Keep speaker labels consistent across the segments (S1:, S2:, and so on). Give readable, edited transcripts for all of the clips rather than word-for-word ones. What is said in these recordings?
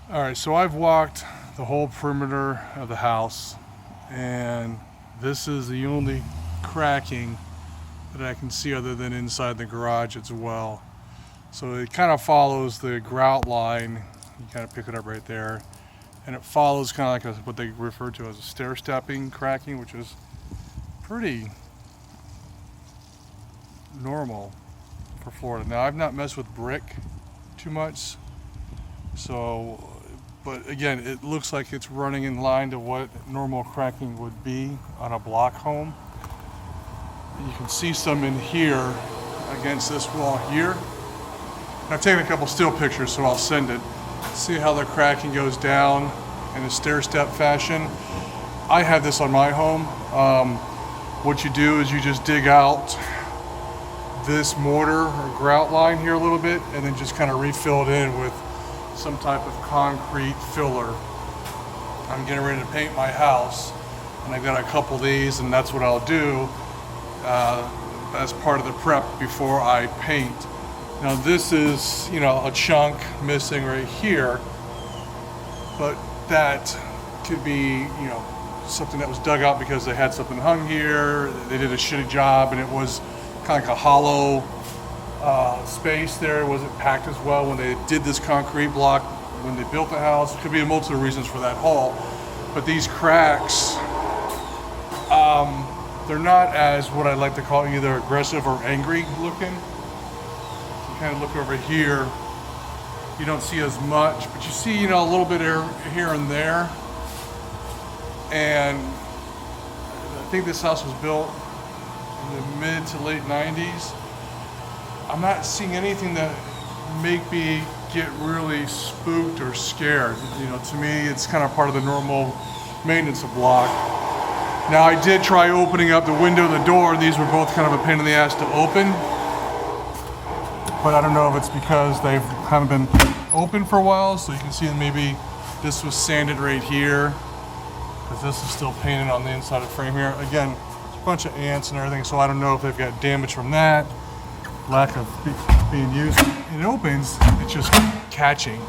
S1: All right, so I've walked the whole perimeter of the house, and this is the only cracking that I can see other than inside the garage as well. So it kind of follows the grout line. You kind of pick it up right there, and it follows kind of like what they refer to as a stair-stepping cracking, which is pretty normal for Florida. Now, I've not messed with brick too much, so, but again, it looks like it's running in line to what normal cracking would be on a block home. You can see some in here against this wall here. I've taken a couple still pictures, so I'll send it. See how the cracking goes down in a stair-step fashion. I had this on my home. What you do is you just dig out this mortar or grout line here a little bit, and then just kind of refill it in with some type of concrete filler. I'm getting ready to paint my house, and I've got a couple of these, and that's what I'll do as part of the prep before I paint. Now this is, a chunk missing right here, but that could be, something that was dug out because they had something hung here, they did a shitty job, and it was kind of like a hollow space there. It wasn't packed as well when they did this concrete block, when they built the house. Could be multiple reasons for that hole, but these cracks, they're not as what I like to call either aggressive or angry looking. You kind of look over here, you don't see as much, but you see, a little bit here and there. And I think this house was built in the mid to late 90s. I'm not seeing anything that make me get really spooked or scared. To me, it's kind of part of the normal maintenance of block. Now, I did try opening up the window and the door. These were both kind of a pain in the ass to open. But I don't know if it's because they've kind of been open for a while. So you can see that maybe this was sanded right here, because this is still painted on the inside of the frame here. Again, it's a bunch of ants and everything, so I don't know if they've got damage from that, lack of being used. It opens, it's just catching.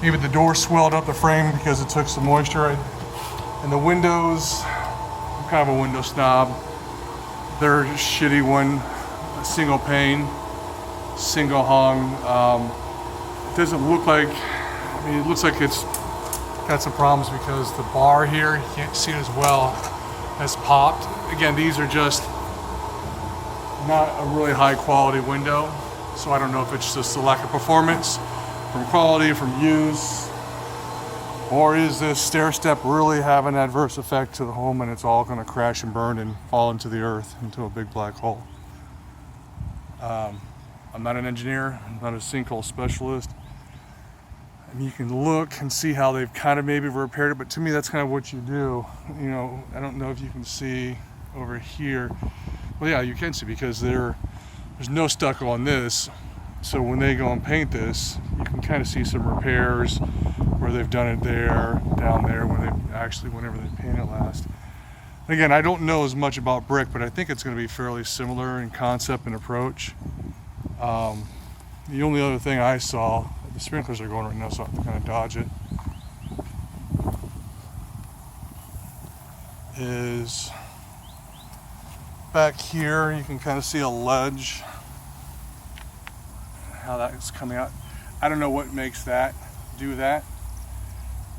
S1: Maybe the door swelled up the frame because it took some moisture. And the windows, I'm kind of a window snob. They're a shitty one, a single pane, single hung. It doesn't look like, it looks like it's got some problems because the bar here, you can't see it as well, has popped. Again, these are just not a really high quality window, so I don't know if it's just a lack of performance from quality, from use, or is this stair step really have an adverse effect to the home and it's all going to crash and burn and fall into the earth, into a big black hole. I'm not an engineer, I'm not a sinkhole specialist. And you can look and see how they've kind of maybe repaired it, but to me that's kind of what you do. I don't know if you can see over here. Well, yeah, you can see because there's no stucco on this. So when they go and paint this, you can kind of see some repairs where they've done it there, down there, whenever they paint it last. Again, I don't know as much about brick, but I think it's going to be fairly similar in concept and approach. The only other thing I saw, the sprinklers are going right now, so I have to kind of dodge it, is back here. You can kind of see a ledge, how that is coming out. I don't know what makes that do that.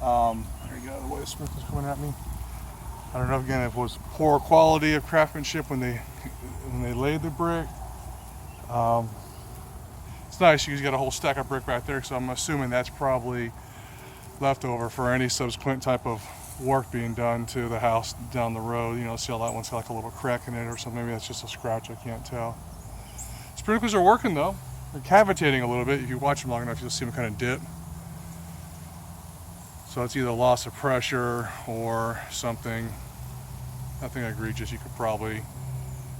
S1: There you go, the way the sprinkler's coming at me. I don't know, again, if it was poor quality of craftsmanship when they laid the brick. It's nice, you got a whole stack of brick right there, so I'm assuming that's probably leftover for any subsequent type of work being done to the house down the road. See how that one's got like a little crack in it or something. Maybe that's just a scratch, I can't tell. Sprinklers are working though. They're cavitating a little bit. If you watch them long enough, you'll see them kind of dip. So it's either loss of pressure or something. Nothing egregious. You could probably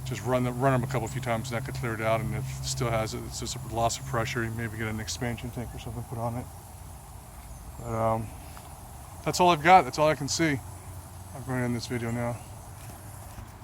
S1: just run them a few times and that could clear it out. And if it still has it, it's just a loss of pressure. You maybe get an expansion tank or something put on it. But that's all I've got. That's all I can see. I'm going to end this video now.